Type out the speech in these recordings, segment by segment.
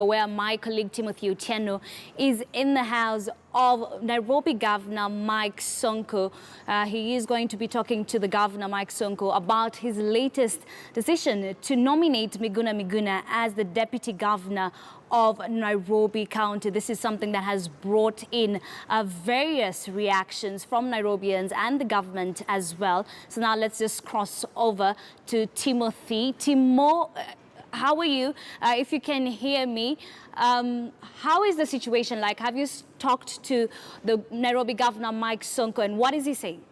where my colleague Timothy Otieno is in the house of Nairobi Governor Mike Sonko. He is going to be talking to the Governor Mike Sonko about his latest decision to nominate Miguna as the Deputy Governor of Nairobi County. This is something that has brought in various reactions from Nairobians and the government as well. So now let's just cross over to Timothy. Timo, how are you? If you can hear me, how is the situation like? Have you talked to the Nairobi Governor Mike Sonko, and what is he saying?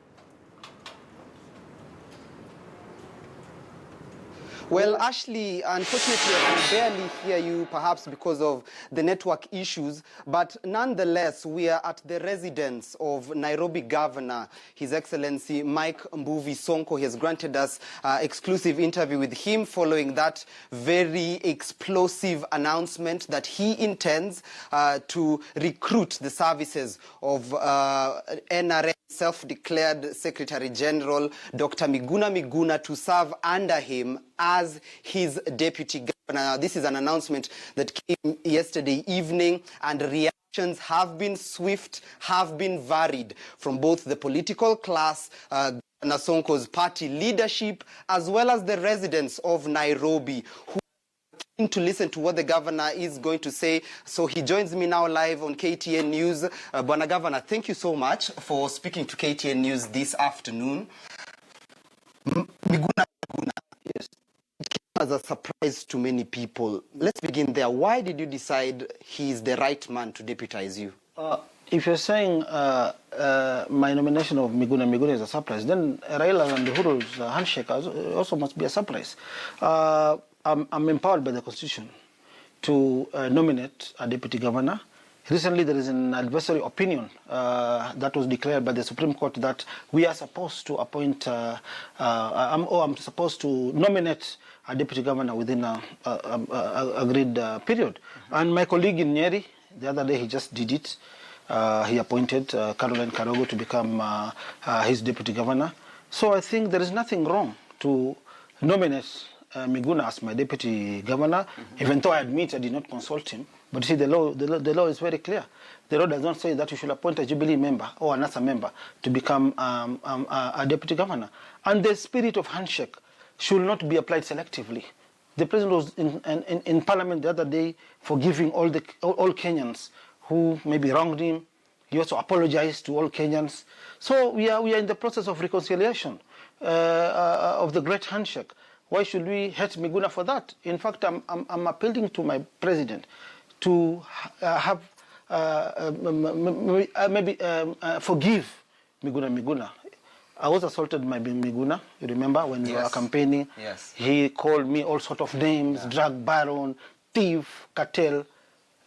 Well, Ashley, unfortunately, I can barely hear you, perhaps because of the network issues. But nonetheless, we are at the residence of Nairobi Governor, His Excellency Mike Mbuvi Sonko. He has granted us exclusive interview with him following that very explosive announcement that he intends to recruit the services of NRM self-declared Secretary General Dr. Miguna to serve under him as his deputy governor. Now, this is an announcement that came yesterday evening, and reactions have been swift, have been varied from both the political class, Governor Sonko's party leadership, as well as the residents of Nairobi, who to listen to what the governor is going to say. So he joins me now live on KTN News. Bwana Governor, thank you so much for speaking to KTN News this afternoon. Miguna, yes, it came as a surprise to many people. Let's begin there. Why did you decide he is the right man to deputize you? If you're saying my nomination of Miguna is a surprise, then Raila and Uhuru's handshake also must be a surprise. I'm empowered by the Constitution to nominate a deputy governor. Recently, there is an advisory opinion that was declared by the Supreme Court that we are supposed to appoint, I'm supposed to nominate a deputy governor within a agreed period. And my colleague in Nyeri, the other day, he just did it. He appointed Caroline Karogo to become his deputy governor. So I think there is nothing wrong to nominate Miguna as my deputy governor, even though I admit I did not consult him. But you see, the law is very clear. The law does not say that you should appoint a Jubilee member or another member to become a deputy governor. And the spirit of handshake should not be applied selectively. The president was in Parliament the other day forgiving all Kenyans who maybe wronged him. He also apologized to all Kenyans. So we are in the process of reconciliation of the great handshake. Why should we hate Miguna for that? In fact, I'm appealing to my president to have forgive Miguna. I was assaulted by Miguna. You remember when we were campaigning? Yes. He called me all sort of names: drug baron, thief, cartel.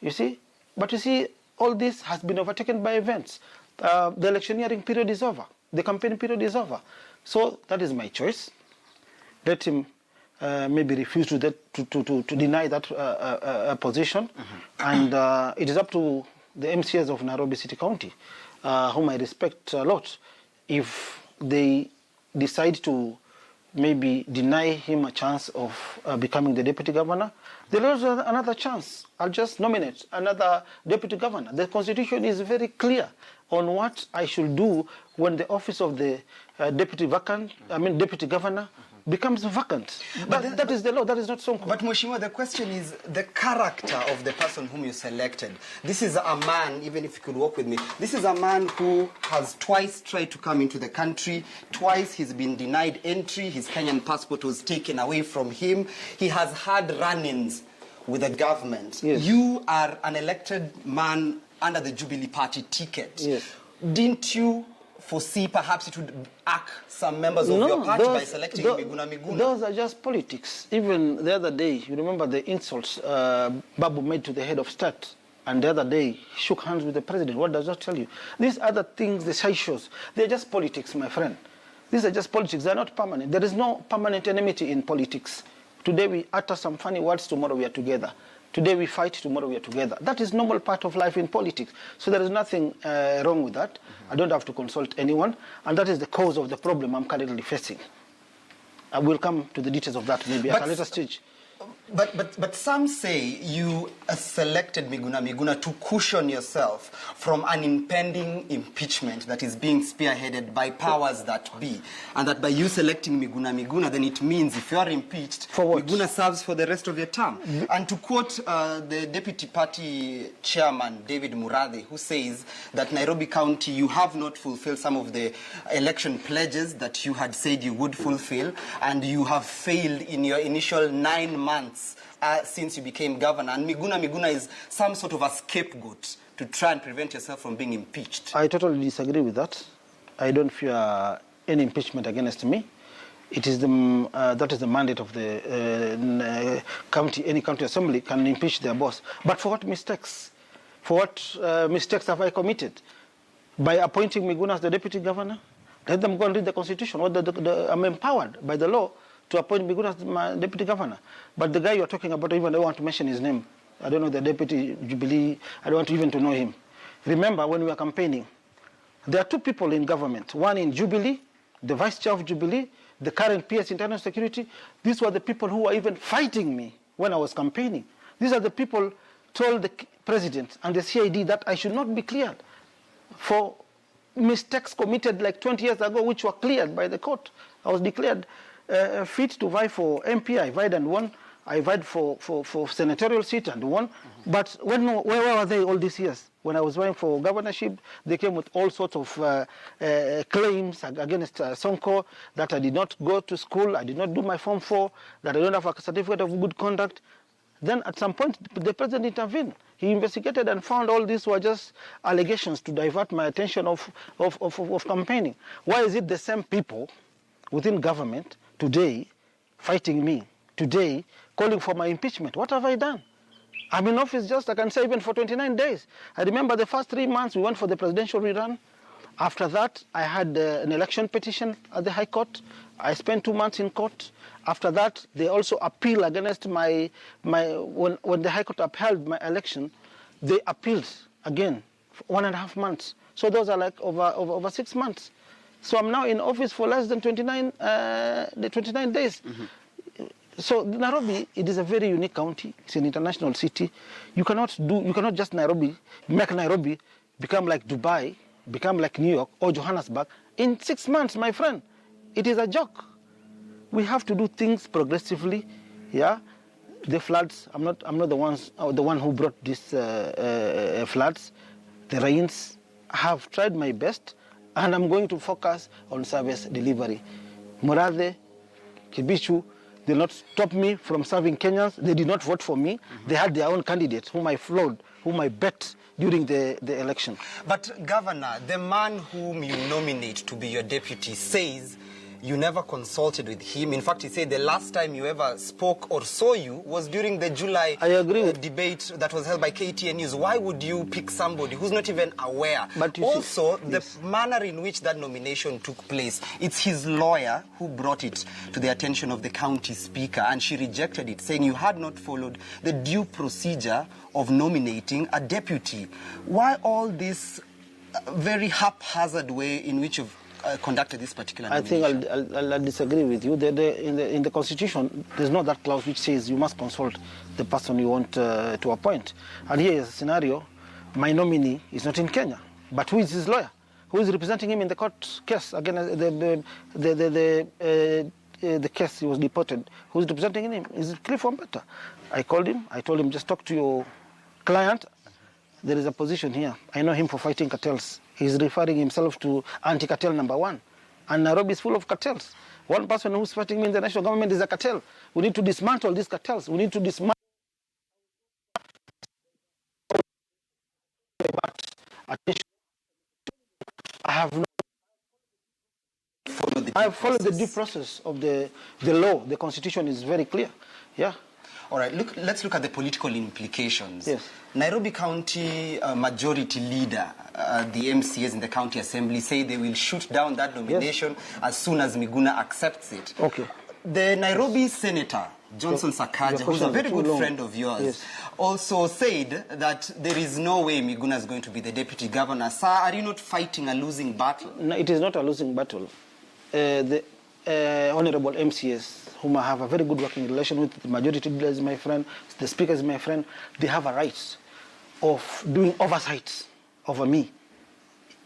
You see, but you see, all this has been overtaken by events. The electioneering period is over. The campaign period is over. So that is my choice. Let him maybe refuse to deny that position. And it is up to the MCAs of Nairobi City County, whom I respect a lot, if they decide to maybe deny him a chance of becoming the deputy governor, there is another chance. I'll just nominate another deputy governor. The Constitution is very clear on what I should do when the office of the deputy governor becomes vacant. But that is the law. That is not Sonko. But Mheshimiwa, the question is the character of the person whom you selected. This is a man, even if you could walk with me, this is a man who has twice tried to come into the country. Twice he's been denied entry. His Kenyan passport was taken away from him. He has had run-ins with the government. Yes. You are an elected man under the Jubilee Party ticket. Yes. Didn't you foresee perhaps it would irk some members of your party by selecting Miguna? Those are just politics. Even the other day, you remember the insults Babu made to the head of state, and the other day he shook hands with the president. What does that tell you? These other things, the side shows, they're just politics, my friend. These are just politics. They're not permanent. There is no permanent enmity in politics. Today we utter some funny words, tomorrow we are together. Today we fight, tomorrow we are together. That is normal part of life in politics. So there is nothing wrong with that. I don't have to consult anyone. And that is the cause of the problem I'm currently facing. I will come to the details of that maybe at a later stage. But some say you selected Miguna to cushion yourself from an impending impeachment that is being spearheaded by powers that be, and that by you selecting Miguna, then it means if you are impeached, Miguna serves for the rest of your term. And to quote the Deputy Party Chairman, David Murathe, who says that Nairobi County, you have not fulfilled some of the election pledges that you had said you would fulfill, and you have failed in your initial 9 months since you became governor, and Miguna is some sort of a scapegoat to try and prevent yourself from being impeached. I totally disagree with that. I don't fear any impeachment against me. It is that is the mandate of the county. Any county assembly can impeach their boss. But for what mistakes? For what mistakes have I committed? By appointing Miguna as the deputy governor? Let them go and read the constitution. I'm empowered by the law to appoint Miguna as my deputy governor. But the guy you're talking about, even I don't want to mention his name. I don't know the deputy Jubilee. I don't want even to know him. Remember, when we were campaigning, there are two people in government. One in Jubilee, the vice chair of Jubilee, the current PS Internal Security. These were the people who were even fighting me when I was campaigning. These are the people told the president and the CID that I should not be cleared for mistakes committed like 20 years ago, which were cleared by the court. I was declared fit to vie for MP. I vied and won. I vied for senatorial seat and won. But where were they all these years? When I was vying for governorship, they came with all sorts of claims against Sonko, that I did not go to school, I did not do my Form 4, that I don't have a certificate of good conduct. Then at some point, the president intervened. He investigated and found all these were just allegations to divert my attention of campaigning. Why is it the same people within government today fighting me, today calling for my impeachment? What have I done? I'm in office just, I can say, even for 29 days. I remember the first 3 months we went for the presidential rerun. After that, I had an election petition at the High Court. I spent 2 months in court. After that, they also appealed against when the High Court upheld my election, they appealed again for 1.5 months. So those are like over 6 months. So I'm now in office for less than 29 days. Mm-hmm. So Nairobi, it is a very unique county. It's an international city. You cannot just make Nairobi become like Dubai, become like New York or Johannesburg in 6 months, my friend. It is a joke. We have to do things progressively. Yeah, the floods. I'm not the one who brought these floods. The rains. I have tried my best, and I'm going to focus on service delivery. Murathe, Kibichu, they did not stop me from serving Kenyans. They did not vote for me. Mm-hmm. They had their own candidates whom I flawed, whom I bet during the election. But Governor, the man whom you nominate to be your deputy says you never consulted with him. In fact, he said the last time you ever spoke or saw you was during the July debate that was held by KTN News. Why would you pick somebody who's not even aware? But also, the manner in which that nomination took place, it's his lawyer who brought it to the attention of the county speaker, and she rejected it, saying you had not followed the due procedure of nominating a deputy. Why all this very haphazard way in which you've conducted this particular nomination? I think I'll disagree with you. In the Constitution, there's not that clause which says you must consult the person you want to appoint. And here is a scenario. My nominee is not in Kenya, but who is his lawyer? Who is representing him in the court case against the case he was deported? Who is representing him? Is it Cliff Ombeta? I called him. I told him, just talk to your client. There is a position here. I know him for fighting cartels. He's referring himself to anti-cartel #1. And Nairobi is full of cartels. One person who's fighting me in the national government is a cartel. We need to dismantle these cartels. We need to dismantle. I have not followed the due process of the law. The Constitution is very clear. Yeah. All right, let's look at the political implications. Yes. Nairobi County Majority Leader, the MCAs in the County Assembly, say they will shoot down that nomination as soon as Miguna accepts it. Okay. The Nairobi Senator, Johnson Sakaja, who's a very good friend of yours, also said that there is no way Miguna is going to be the deputy governor. Sir, are you not fighting a losing battle? No, it is not a losing battle. honorable MCS, whom I have a very good working relation with, the majority leader is my friend, the speaker is my friend, they have a right of doing oversight over me.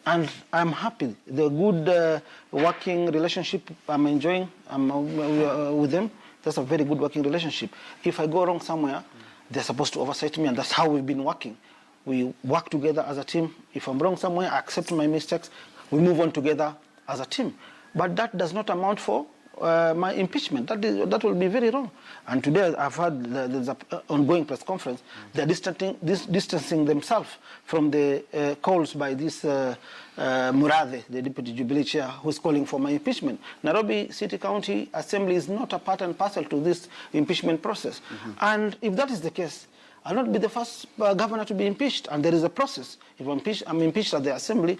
And I'm happy. The good working relationship I'm enjoying with them, that's a very good working relationship. If I go wrong somewhere, they're supposed to oversight me, and that's how we've been working. We work together as a team. If I'm wrong somewhere, I accept my mistakes. We move on together as a team. But that does not amount for my impeachment. That will be very wrong. And today I've heard there's an ongoing press conference. They're distancing themselves from the calls by this Murade, the Deputy Jubilee Chair, who's calling for my impeachment. Nairobi City County Assembly is not a part and parcel to this impeachment process. And if that is the case, I'll not be the first governor to be impeached, and there is a process. If I'm impeached at the Assembly,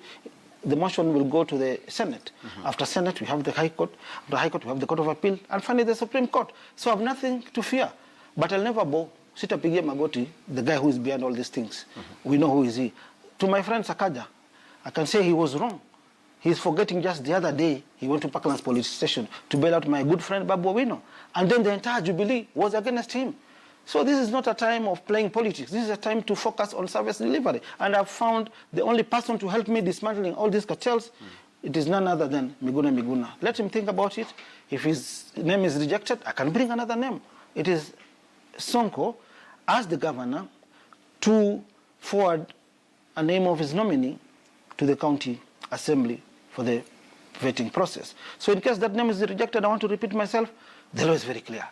the motion will go to the Senate. After Senate, we have the High Court. After the High Court, we have the Court of Appeal, and finally the Supreme Court. So I have nothing to fear. But I'll never bow. Sitapigia Magoti, the guy who is behind all these things. We know who is he. To my friend Sakaja, I can say he was wrong. He's forgetting just the other day, he went to Parklands police station to bail out my good friend Babu Owino. And then the entire Jubilee was against him. So this is not a time of playing politics. This is a time to focus on service delivery. And I've found the only person to help me dismantling all these cartels, it is none other than Miguna. Let him think about it. If his name is rejected, I can bring another name. It is Sonko, as the governor, to forward a name of his nominee to the county assembly for the vetting process. So in case that name is rejected, I want to repeat myself, the law is very clear.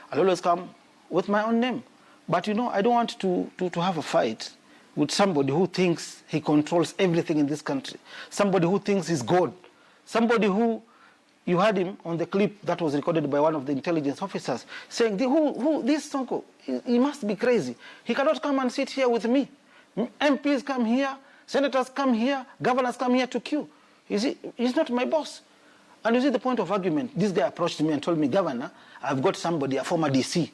I'll always come with my own name. But you know, I don't want to have a fight with somebody who thinks he controls everything in this country. Somebody who thinks he's God. Somebody who, you heard him on the clip that was recorded by one of the intelligence officers, saying, this Sonko, he must be crazy. He cannot come and sit here with me. MPs come here, senators come here, governors come here to queue. He's not my boss. And you see the point of argument. This guy approached me and told me, Governor, I've got somebody, a former DC,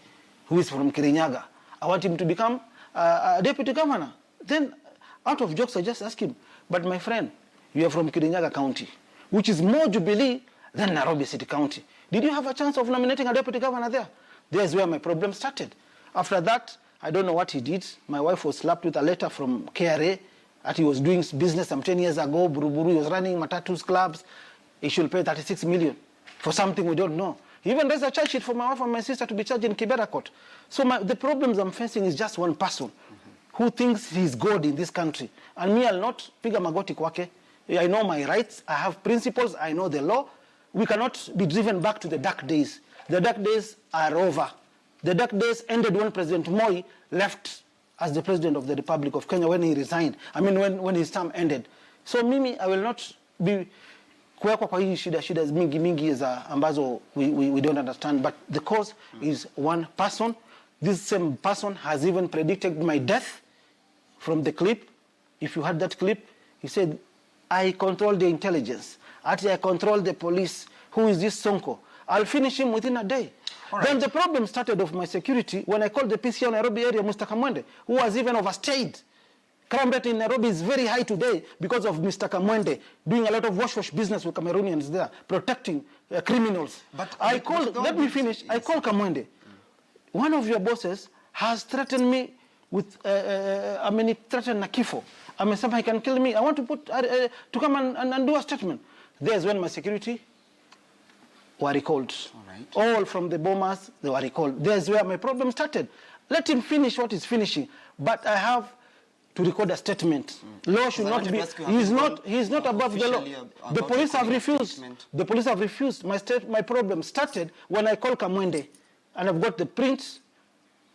who is from Kirinyaga. I want him to become a deputy governor. Then, out of jokes, I just asked him, but my friend, you are from Kirinyaga County, which is more Jubilee than Nairobi City County. Did you have a chance of nominating a deputy governor there? There's where my problem started. After that, I don't know what he did. My wife was slapped with a letter from KRA that he was doing business some 10 years ago. Buruburu, he was running Matatus clubs. He should pay 36 million for something we don't know. He even raised a charge sheet for my wife and my sister to be charged in Kibera Court. So the problems I'm facing is just one person who thinks he's God in this country. And me, I'll not piga magoti kwake. I know my rights. I have principles. I know the law. We cannot be driven back to the dark days. The dark days are over. The dark days ended when President Moi left as the President of the Republic of Kenya when he resigned. I mean, when his term ended. So Mimi, I will not be kuwekwa kwa hii shida mingi za ambazo we don't understand, but the cause is one person. This same person has even predicted my death from the clip. If you heard that clip, he said, I control the intelligence. Actually, I control the police. Who is this Sonko? I'll finish him within a day. Right. Then the problem started of my security when I called the PCO in Nairobi area, Mr. Kamwende, who was even overstayed. Crime rate in Nairobi is very high today because of Mr. Kamwende doing a lot of wash business with Cameroonians there, protecting criminals. But let me finish. I called Kamwende. One of your bosses has threatened me with, he threatened Nakifo. Amesema he can kill me. I want to come and do a statement. There's when my security were recalled. All from the bombers, they were recalled. There's where my problem started. Let him finish what he's finishing. But I have to record a statement. Law should not be. He's not above the law. The police have refused. The police have refused. My problem started when I called Kamwende, and I've got the prints.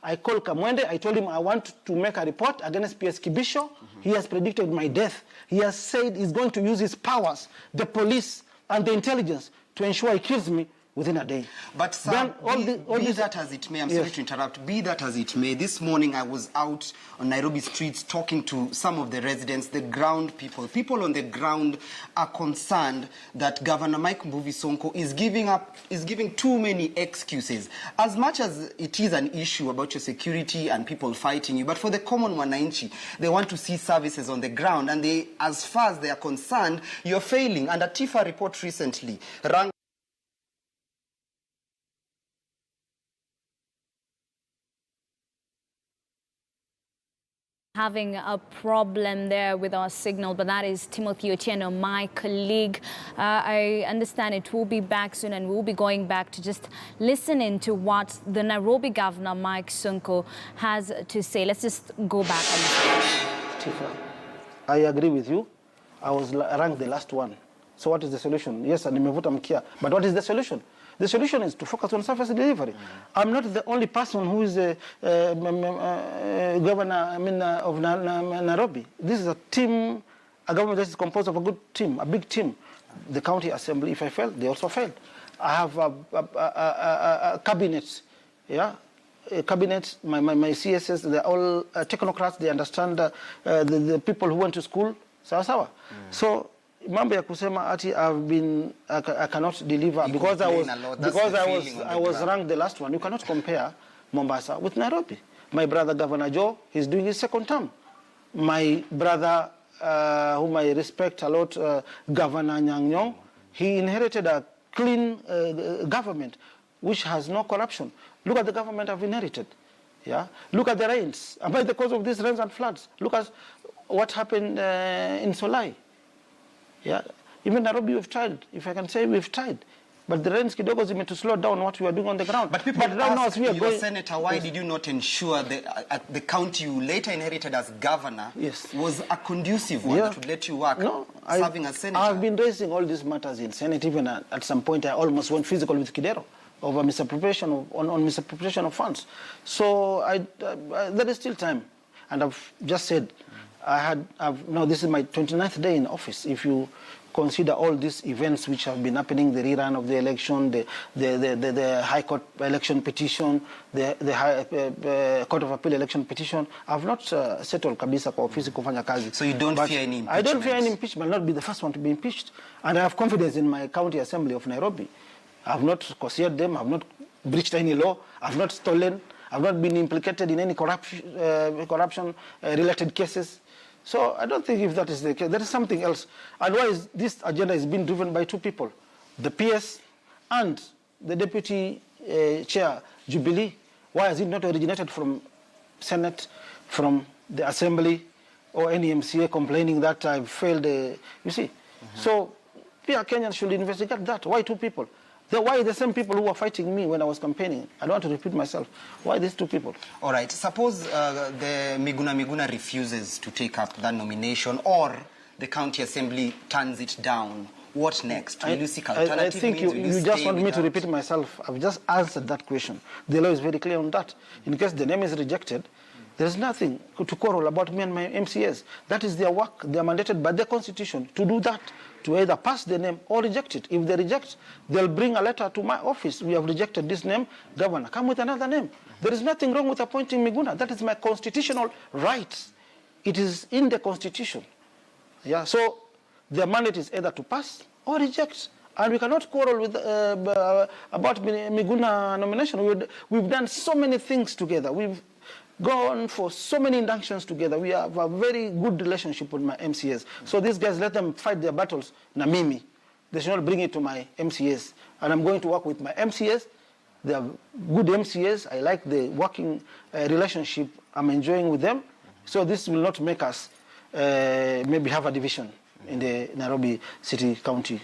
I called Kamwende. I told him I want to make a report against PS Kibisho. He has predicted my death. He has said he's going to use his powers, the police and the intelligence, to ensure he kills me within a day. But sir, be that as it may, I'm sorry to interrupt, be that as it may, this morning I was out on Nairobi streets talking to some of the residents, the ground people. People on the ground are concerned that Governor Mike Mbuvi Sonko is giving too many excuses. As much as it is an issue about your security and people fighting you, but for the common wananchi, they want to see services on the ground, and as far as they are concerned, you're failing. And a TIFA report recently having a problem there with our signal, but that is Timothy Otieno, my colleague. I understand it will be back soon, and we'll be going back to just listen into what the Nairobi governor, Mike Sonko, has to say. Let's just go back. I agree with you. I was ranked the last one. So what is the solution? Yes, and nimevuta mkia. But what is the solution? The solution is to focus on service delivery. I'm not the only person who is a governor of Nairobi. This is a team, a government that is composed of a good team, a big team. The county assembly, if I fail, they also failed. I have a cabinet, yeah? A cabinet, my CSS, they're all technocrats, they understand the people who went to school, sawa. So, mambo ya kusema ati I cannot deliver because I was ranked the last one. You cannot compare Mombasa with Nairobi. My brother Governor Joe, he's doing his second term. My brother, whom I respect a lot, Governor Nyang' Nyong'o, he inherited a clean government which has no corruption. Look at the government I've inherited. Yeah? Look at the rains. And by the cause of these rains and floods, look at what happened in Solai. Yeah, even Nairobi we've tried. If I can say we've tried, but the rains kidogo zime to slow down what we are doing on the ground. But people ask you, Senator, why did you not ensure the county you later inherited as governor was a conducive one that would let you work serving as senator? I've been raising all these matters in Senate. Even at some point, I almost went physical with Kidero over misappropriation on misappropriation of funds. So there is still time, and I've just said. This is my 29th day in office. If you consider all these events which have been happening, the rerun of the election, the High Court election petition, the High Court of Appeal election petition, I've not settled kabisa kwa ofisi kufanya kazi. So you don't fear any impeachment? I don't fear any impeachment. I'll not be the first one to be impeached. And I have confidence in my county assembly of Nairobi. I've not coerced them. I've not breached any law. I've not stolen. I've not been implicated in any corruption-related cases. So I don't think if that is the case, there is something else. Otherwise, this agenda is being driven by two people, the PS and the Deputy Chair, Jubilee. Why has it not originated from Senate, from the Assembly, or any MCA complaining that I've failed? You see? So, Kenyans should investigate that. Why two people? Why the same people who were fighting me when I was campaigning? I don't want to repeat myself. Why these two people? All right. Suppose the Miguna refuses to take up that nomination, or the county assembly turns it down. What next? Will you seek alternative I think you just want me to repeat myself. I've just answered that question. The law is very clear on that. In case the name is rejected, there is nothing to quarrel about me and my MCAs. That is their work. They are mandated by the Constitution to do that, to either pass the name or reject it. If they reject, they'll bring a letter to my office. We have rejected this name. Governor, come with another name. There is nothing wrong with appointing Miguna. That is my constitutional right. It is in the Constitution. Yeah. So their mandate is either to pass or reject. And we cannot quarrel with, about Miguna nomination. We've done so many things together. We've gone for so many inductions together. We have a very good relationship with my MCAs. So these guys, let them fight their battles. Na mimi. They should not bring it to my MCAs. And I'm going to work with my MCAs. They are good MCAs. I like the working relationship I'm enjoying with them. So this will not make us maybe have a division in the Nairobi City County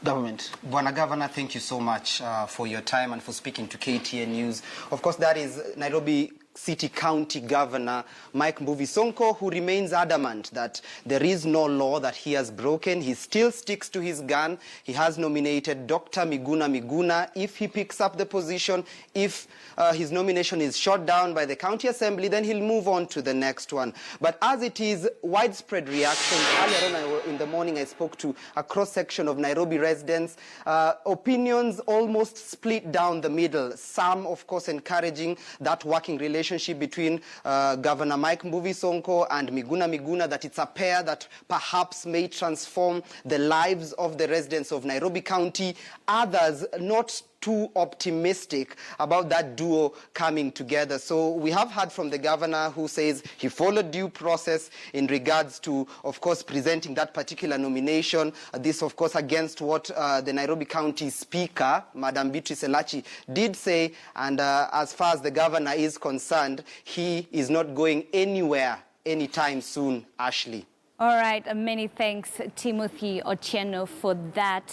government. Bwana Governor, thank you so much for your time and for speaking to KTN News. Of course, that is Nairobi City County Governor Mike Mbuvi Sonko, who remains adamant that there is no law that he has broken. He still sticks to his gun. He has nominated Dr. Miguna. If he picks up the position, if his nomination is shot down by the county assembly, then he'll move on to the next one. But as it is, widespread reaction. Earlier on in the morning, I spoke to a cross-section of Nairobi residents. Opinions almost split down the middle. Some, of course, encouraging that working relationship between Governor Mike Mbuvi Sonko and Miguna, that it's a pair that perhaps may transform the lives of the residents of Nairobi County. Others not too optimistic about that duo coming together. So we have heard from the governor, who says he followed due process in regards to, of course, presenting that particular nomination. This, of course, against what the Nairobi County Speaker, Madam Beatrice Elachi, did say. And as far as the governor is concerned, he is not going anywhere anytime soon, Ashley. All right, many thanks, Timothy Otieno, for that